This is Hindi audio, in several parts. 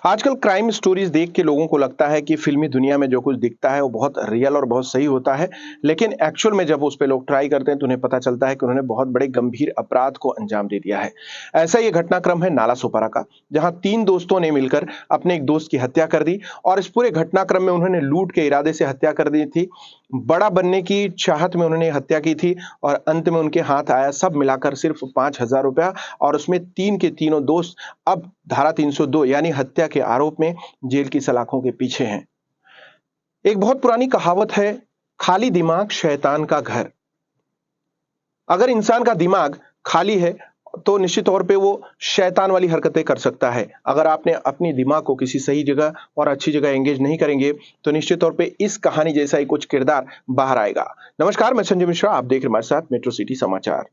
आजकल क्राइम स्टोरीज देख के लोगों को लगता है कि फिल्मी दुनिया में जो कुछ दिखता है वो बहुत रियल और बहुत सही होता है। लेकिन एक्चुअल में जब उस पे लोग ट्राई करते हैं तो उन्हें पता चलता है कि उन्होंने बहुत बड़े गंभीर अपराध को अंजाम दे दिया है। ऐसा ये घटनाक्रम है नाला सोपारा का, जहां 3 दोस्तों ने मिलकर अपने एक दोस्त की हत्या कर दी और इस पूरे घटनाक्रम में उन्होंने लूट के इरादे से हत्या कर दी थी। बड़ा बनने की चाहत में उन्होंने हत्या की थी और अंत में उनके हाथ आया सब मिलाकर सिर्फ 5,000 रुपया और उसमें 3 के तीनों दोस्त अब धारा 302 यानी हत्या के आरोप में जेल की सलाखों के पीछे हैं। एक बहुत पुरानी कहावत है, खाली दिमाग शैतान का घर। अगर इंसान का दिमाग खाली है तो निश्चित तौर पे वो शैतान वाली हरकतें कर सकता है। अगर आपने अपनी दिमाग को किसी सही जगह और अच्छी जगह एंगेज नहीं करेंगे तो निश्चित तौर पे इस कहानी जैसा ही कुछ किरदार बाहर आएगा। नमस्कार, मैं संजय मिश्रा, आप देख रहे हैं हमारे साथ मेट्रो सिटी समाचार।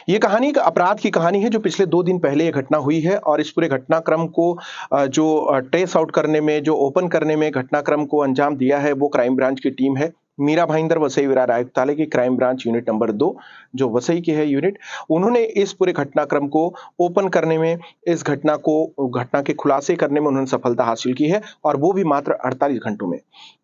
ये कहानी एक अपराध की कहानी है जो पिछले 2 दिन पहले ये घटना हुई है और इस पूरे घटनाक्रम को जो ट्रेस आउट करने में, जो ओपन करने में घटनाक्रम को अंजाम दिया है वो क्राइम ब्रांच की टीम है। मीरा भाईंदर वसई विरार आयुक्तालय की क्राइम ब्रांच यूनिट नंबर 2 जो वसई की है यूनिट, उन्होंने इस पूरे घटनाक्रम को ओपन करने में, इस घटना के खुलासे करने में उन्होंने सफलता हासिल की है और वो भी मात्र 48 घंटों में।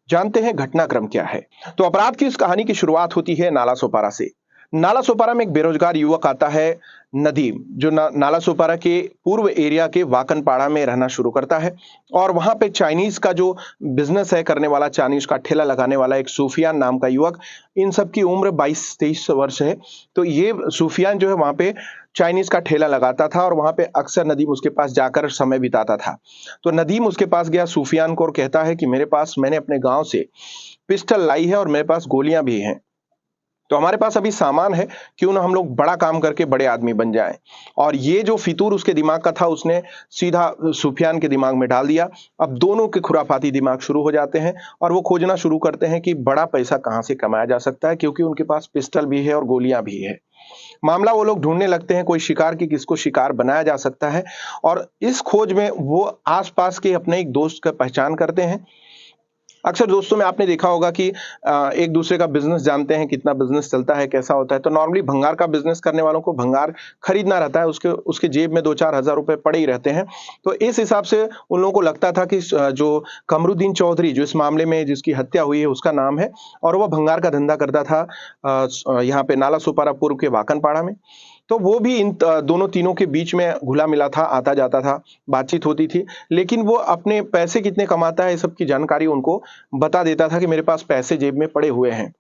जानते हैं घटनाक्रम क्या है। तो अपराध की इस कहानी की शुरुआत होती है नाला सोपारा से। नाला सोपारा में एक बेरोजगार युवक आता है नदीम, जो नाला सोपारा के पूर्व एरिया के वाकनपाड़ा में रहना शुरू करता है और वहां पे चाइनीज का जो बिजनेस है करने वाला, चाइनीज का ठेला लगाने वाला एक सूफियान नाम का युवक, इन सब की उम्र 22-23 वर्ष है। तो ये सूफियान जो है वहां पे चाइनीज का ठेला लगाता था और वहां पे अक्सर नदीम उसके पास जाकर समय बिताता था। तो नदीम उसके पास गया सूफियान को और कहता है कि मैंने अपने गांव से पिस्टल लाई है और मेरे पास गोलियां भी हैं, तो हमारे पास अभी सामान है, क्यों ना हम लोग बड़ा काम करके बड़े आदमी बन जाएं। और ये जो फितूर उसके दिमाग का था उसने सीधा सुफियान के दिमाग में डाल दिया। अब दोनों के खुराफाती दिमाग शुरू हो जाते हैं और वो खोजना शुरू करते हैं कि बड़ा पैसा कहां से कमाया जा सकता है, क्योंकि उनके पास पिस्टल भी है और गोलियां भी है। मामला वो लोग ढूंढने लगते हैं कोई शिकार की किसको शिकार बनाया जा सकता है और इस खोज में वो आसपास के अपने एक दोस्त का पहचान करते हैं। अक्सर दोस्तों में आपने देखा होगा कि एक दूसरे का बिजनेस जानते हैं, कितना बिजनेस चलता है, कैसा होता है। तो नॉर्मली भंगार का बिजनेस करने वालों को भंगार खरीदना रहता है, उसके उसके जेब में 2-4 हजार रुपए पड़े ही रहते हैं। तो इस हिसाब से उन लोगों को लगता था कि जो कमरुद्दीन चौधरी, जो इस मामले में जिसकी हत्या हुई है उसका नाम है और वह भंगार का धंधा करता था यहाँ पे नाला सुपारा पूर्व के वाकनपाड़ा में। तो वो भी इन दोनों तीनों के बीच में घुला मिला था, आता जाता था, बातचीत होती थी। लेकिन वो अपने पैसे कितने कमाता है, इस सब की जानकारी उनको बता देता था कि मेरे पास पैसे जेब में पड़े हुए हैं।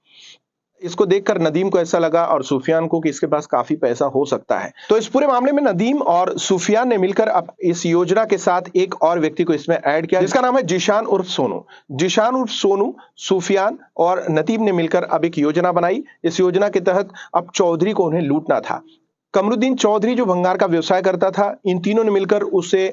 इसको देखकर नदीम को ऐसा लगा और सुफियान को कि इसके पास काफी पैसा हो सकता है। तो इस पूरे मामले में नदीम और सुफियान ने मिलकर अब इस योजना के साथ एक और व्यक्ति को इसमें ऐड किया, जिसका नाम है जीशान उर्फ सोनू। जीशान उर्फ सोनू, सुफियान और नदीम ने मिलकर अब एक योजना बनाई। इस योजना के तहत अब चौधरी को उन्हें लूटना था। कमरुद्दीन चौधरी जो भंगार का व्यवसाय करता था, इन तीनों ने मिलकर उसे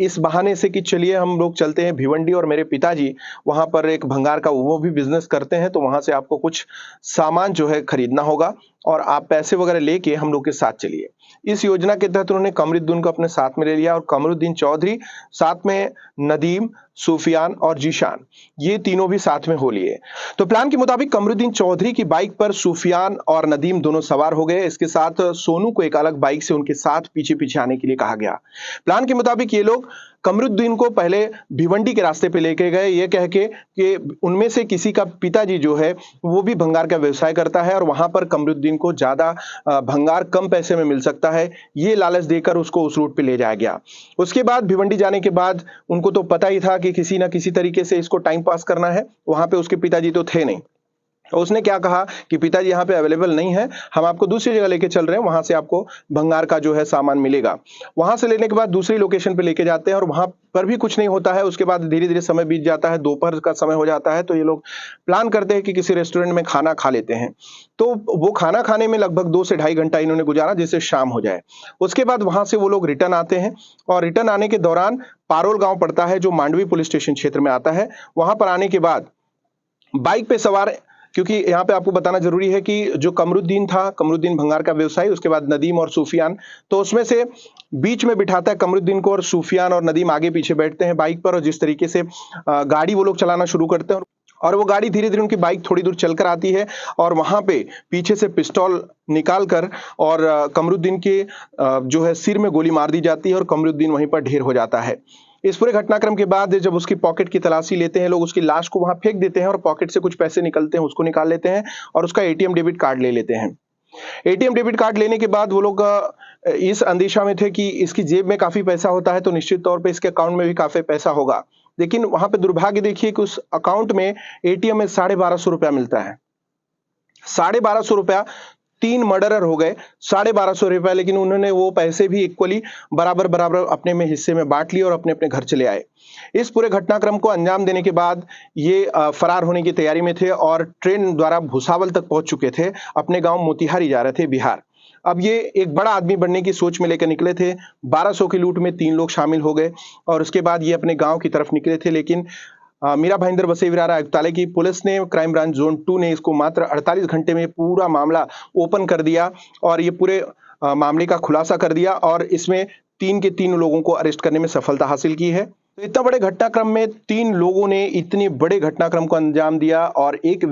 इस बहाने से कि चलिए हम लोग चलते हैं भिवंडी और मेरे पिताजी वहां पर एक भंगार का वो भी बिजनेस करते हैं, तो वहां से आपको कुछ सामान जो है खरीदना होगा और आप पैसे वगैरह लेके हम लोग के साथ चलिए। इस योजना के तहत उन्होंने कमरुद्दीन को अपने साथ में ले लिया और कमरुद्दीन चौधरी साथ में नदीम, सुफियान और जीशान, ये तीनों भी साथ में हो लिए। तो प्लान के मुताबिक कमरुद्दीन चौधरी की बाइक पर सुफियान और नदीम दोनों सवार हो गए। इसके साथ सोनू को एक अलग बाइक से उनके साथ पीछे पीछे आने के लिए कहा गया। प्लान के मुताबिक ये लोग कमरुद्दीन को पहले भिवंडी के रास्ते पे लेके गए, ये कह के कि उनमें से किसी का पिताजी जो है वो भी भंगार का व्यवसाय करता है और वहां पर कमरुद्दीन को ज्यादा भंगार कम पैसे में मिल सकता है, ये लालच देकर उसको उस रूट पे ले जाया गया। उसके बाद भिवंडी जाने के बाद उनको तो पता ही था कि किसी ना किसी तरीके से इसको टाइम पास करना है। वहां पे उसके पिताजी तो थे नहीं, तो उसने क्या कहा कि पिताजी यहाँ पे अवेलेबल नहीं है, हम आपको दूसरी जगह लेके चल रहे हैं, वहां से आपको भंगार का जो है सामान मिलेगा। वहां से लेने के बाद दूसरी लोकेशन पे लेके जाते हैं और वहां पर भी कुछ नहीं होता है। उसके बाद धीरे धीरे समय बीत जाता है, दोपहर का समय हो जाता है, तो ये लोग प्लान करते हैं कि किसी रेस्टोरेंट में खाना खा लेते हैं। तो वो खाना खाने में लगभग 2 से ढाई घंटा इन्होंने गुजारा, जिससे शाम हो जाए। उसके बाद वहां से वो लोग रिटर्न आते हैं और रिटर्न आने के दौरान पारोल गांव पड़ता है जो मांडवी पुलिस स्टेशन क्षेत्र में आता है। वहां पर आने के बाद बाइक पे सवार, क्योंकि यहाँ पे आपको बताना जरूरी है कि जो कमरुद्दीन था, कमरुद्दीन भंगार का व्यवसायी, उसके बाद नदीम और सूफियान, तो उसमें से बीच में बिठाता है कमरुद्दीन को और सूफियान और नदीम आगे पीछे बैठते हैं बाइक पर और जिस तरीके से गाड़ी वो लोग चलाना शुरू करते हैं और वो गाड़ी धीरे धीरे, उनकी बाइक थोड़ी दूर चलकर आती है और वहां पे पीछे से पिस्तौल निकाल कर और कमरुद्दीन के जो है सिर में गोली मार दी जाती है और कमरुद्दीन वहीं पर ढेर हो जाता है। इस पूरे घटनाक्रम के बाद जब उसकी पॉकेट की तलाशी लेते हैं लोग, उसकी लाश को वहां फेंक देते हैं और पॉकेट से कुछ पैसे निकलते हैं, उसको निकाल लेते हैं और उसका एटीएम डेबिट कार्ड ले लेते हैं। एटीएम डेबिट कार्ड लेने के बाद वो लोग इस अंदेशा में थे कि इसकी जेब में काफी पैसा होता है तो निश्चित तौर पे इसके अकाउंट में भी काफी पैसा होगा। लेकिन वहां पे दुर्भाग्य देखिए कि उस अकाउंट में एटीएम में 1250 रुपया मिलता है। 1250 रुपया, 3 मर्डरर हो गए, 1250 रुपया, लेकिन उन्होंने वो पैसे भी इक्वली बराबर-बराबर अपने में हिस्से में बाँट लिए और अपने-अपने घर चले आए। इस पूरे घटनाक्रम को अंजाम देने के बाद ये फरार होने की तैयारी में थे और ट्रेन द्वारा भुसावल तक पहुँच चुके थे। अपने गाँव मोतिहारी जा रहे थे, बिहार। अब ये एक बड़ा आदमी बनने की सोच में लेकर निकले थे। 1200 की लूट में 3 लोग शामिल हो गए और उसके बाद ये अपने गाँव की तरफ निकले थे, लेकिन मीरा भाईंदर वसई-विरार आयुक्तालय की पुलिस ने, क्राइम ब्रांच ज़ोन 2 ने इसको मात्र 48 घंटे में पूरा मामला ओपन कर दिया और ये पूरे मामले का खुलासा कर दिया और इसमें 3 के 3 लोगों को अरेस्ट करने में सफलता हासिल की है। तो इतना बड़े घटनाक्रम में 3 लोगों ने इतने बड़े घटनाक्रम को अंजाम दिया और एक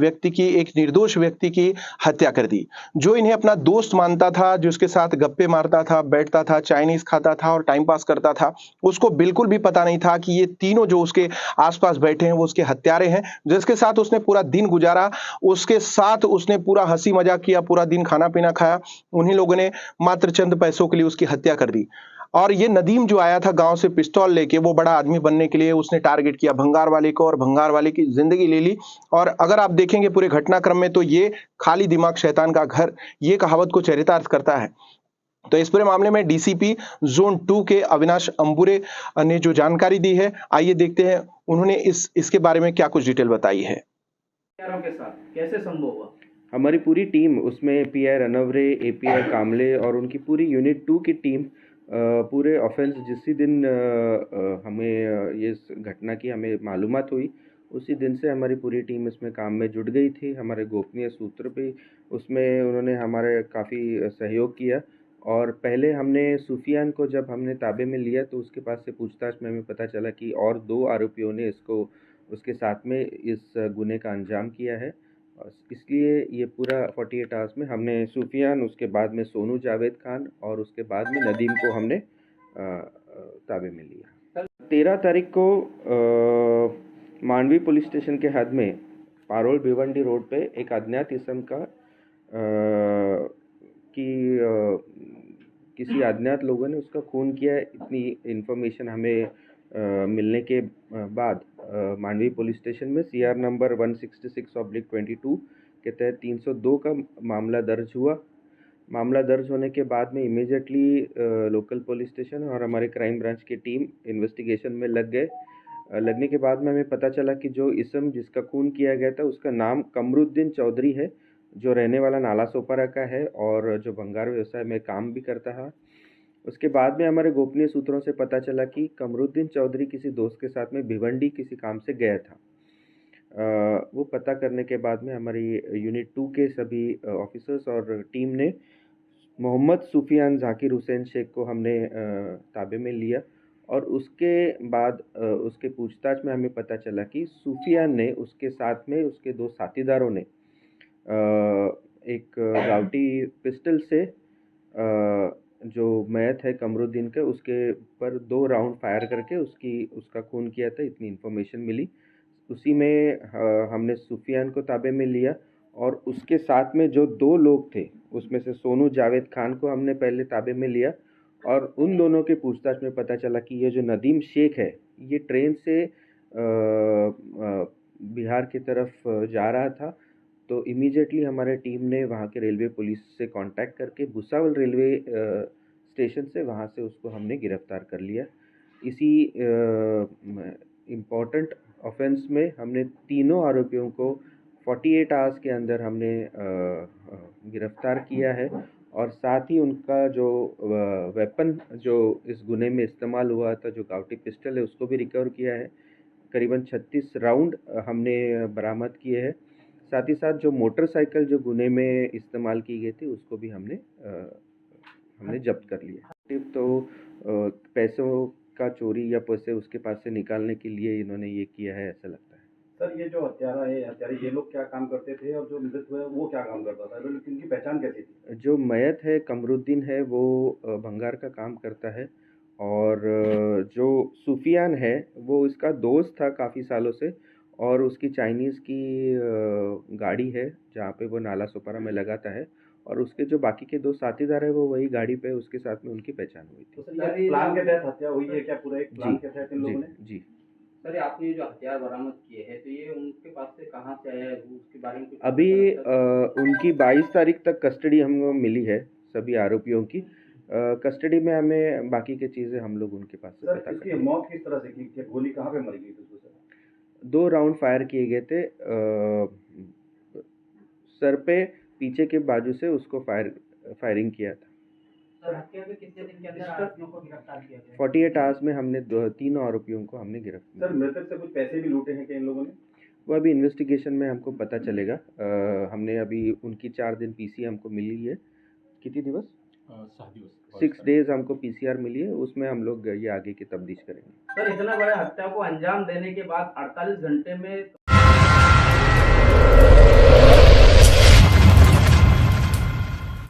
निर्दोष व्यक्ति की हत्या कर दी। जो इन्हें अपना दोस्त मानता था, जो उसके साथ गप्पे मारता था, बैठता था, चाइनीज़ खाता था और टाइम पास करता था, उसको बिल्कुल भी पता नहीं था कि ये तीनों जो उसके आस-पास बैठे हैं, वो उसके हत्यारे हैं। जिसके साथ उसने पूरा दिन गुजारा, उसके साथ उसने पूरा हँसी-मज़ाक किया, पूरा दिन खाना-पीना खाया, उन्हीं लोगों ने मात्र चंद पैसों के लिए उसकी हत्या कर दी। और ये नदीम जो आया था गाँव से पिस्तौल लेके, वो बड़ा आदमी बनने के लिए उसने टारगेट किया भंगार वाले को और भंगार वाले की ज़िंदगी ले ली। और अगर आप देखेंगे पूरे घटनाक्रम में तो ये खाली दिमाग शैतान का घर, ये कहावत को चरितार्थ करता है। तो इस पूरे मामले में डीसीपी ज़ोन 2 के अविनाश अंबुरे ने जो जानकारी दी है, आइए देखते हैं उन्होंने इसके बारे में क्या कुछ डिटेल बताई है। हथियारों के साथ कैसे संभव हुआ? हमारी पूरी टीम उसमें पीआई रनवरे, एपीआई कामले और उनकी पूरी यूनिट 2 की टीम पूरे ऑफेंस जिस दिन हमें ये घटना की हमें मालूमात हुई, उसी दिन से हमारी पूरी टीम इसमें काम में जुट गई थी। हमारे गोपनीय सूत्र भी उसमें उन्होंने हमारे काफ़ी सहयोग किया और पहले हमने सूफियान को जब हमने ताबे में लिया तो उसके पास से पूछताछ में हमें पता चला कि और 2 आरोपियों ने उसके साथ में इस गुने का अंजाम किया है। इसलिए ये पूरा 48 आवर्स में हमने सूफियान, उसके बाद में सोनू जावेद खान और उसके बाद में नदीम को हमने ताबे में लिया। 13 तारीख को मांडवी पुलिस स्टेशन के हद में पारोल भिवंडी रोड पे एक अज्ञात इस्म का किसी अज्ञात लोगों ने उसका खून किया है। इतनी इन्फॉर्मेशन हमें मिलने के बाद मांडवी पुलिस स्टेशन में सीआर नंबर 166/22 के तहत 302 का मामला दर्ज हुआ। मामला दर्ज होने के बाद में इमीडिएटली लोकल पुलिस स्टेशन और हमारे क्राइम ब्रांच की टीम इन्वेस्टिगेशन में लग गए। लगने के बाद में हमें पता चला कि जो इस्म जिसका खून किया गया था उसका नाम कमरुद्दीन चौधरी है, जो रहने वाला नाला सोपारा का है और जो भंगार व्यवसाय में काम भी करता है। उसके बाद में हमारे गोपनीय सूत्रों से पता चला कि कमरुद्दीन चौधरी किसी दोस्त के साथ में भिवंडी किसी काम से गया था। वो पता करने के बाद में हमारी यूनिट 2 के सभी ऑफिसर्स और टीम ने मोहम्मद सूफियान जाकिर हुसैन शेख को हमने ताबे में लिया और उसके बाद उसके पूछताछ में हमें पता चला कि सूफियान ने उसके साथ में उसके 2 साथीदारों ने एक गावटी पिस्टल से जो मयत है कमरुद्दीन का, उसके पर 2 राउंड फायर करके उसका खून किया था। इतनी इन्फॉर्मेशन मिली। उसी में हमने सूफियान को ताबे में लिया और उसके साथ में जो 2 लोग थे उसमें से सोनू जावेद खान को हमने पहले ताबे में लिया और उन दोनों के पूछताछ में पता चला कि ये जो नदीम शेख है ये ट्रेन से बिहार की तरफ जा रहा था। तो इमीडिएटली हमारे टीम ने वहाँ के रेलवे पुलिस से कांटेक्ट करके भुसावल रेलवे स्टेशन से वहाँ से उसको हमने गिरफ्तार कर लिया। इसी इम्पॉर्टेंट ऑफेंस में हमने तीनों आरोपियों को 48 आवर्स के अंदर हमने गिरफ्तार किया है और साथ ही उनका जो वेपन जो इस गुने में इस्तेमाल हुआ था, जो गावटी पिस्टल है, उसको भी रिकवर किया है। करीबन 36 राउंड हमने बरामद किए हैं। साथ ही साथ जो मोटरसाइकिल जो गुने में इस्तेमाल की गई थी उसको भी हमने जब्त कर लिया। तो पैसों का चोरी या पैसे उसके पास से निकालने के लिए इन्होंने ये किया है, ऐसा लगता है। सर, ये जो हत्यारे ये लोग क्या काम करते थे और जो मृत हुए वो क्या काम करता था? इनकी पहचान कैसी थी? जो मयत है कमरुद्दीन है वो भंगार का काम करता है और जो सुफियान है वो इसका दोस्त था काफ़ी सालों से, और उसकी चाइनीज़ की गाड़ी है जहाँ पे वो नाला सोपारा में लगाता है, और उसके जो बाकी के दो साथीदार है वो वही गाड़ी पे उसके साथ में उनकी पहचान हुई तो थी। सर ये प्लान के तहत हत्या हुई है क्या? पूरा एक प्लान जी के तहत इन जी लोगों ने? जी। सर ये आपने जो हथियार बरामद किए हैं तो ये उनके पास से कहाँ से आया है, वो उसके बारे में कुछ पता अभी चला सर? उनकी 22 तारीख तक कस्टडी हमको मिली है सभी आरोपियों की। कस्टडी में हमें बाकी की चीज़ें हम लोग उनके पास से सर पता इसकी करेंगे। मौत किस तरह से की? क्या गोली कहाँ पे मरी गई थी उसको सर? 2 राउंड फायर किए गए थे सर पे, पीछे के बाजू से उसको फायरिंग किया था। सर हत्या के कितने दिन के अंदर आरोपियों को गिरफ्तार किया गया? 48 आवर्स में हमने तीनों आरोपियों को हमने गिरफ्तार। सर मृतक से कुछ पैसे भी लूटे हैं क्या इन लोगों ने? वो अभी इन्वेस्टिगेशन में हमको पता चलेगा। हमने अभी उनकी 4 दिन पीसी हमको मिली है। कितनी दिवस? 6 डेज हमको पीसीआर मिली है, उसमें हम लोग ये आगे की तफ्तीश करेंगे। सर इतना बड़ा हत्या को अंजाम देने के बाद 48 घंटे में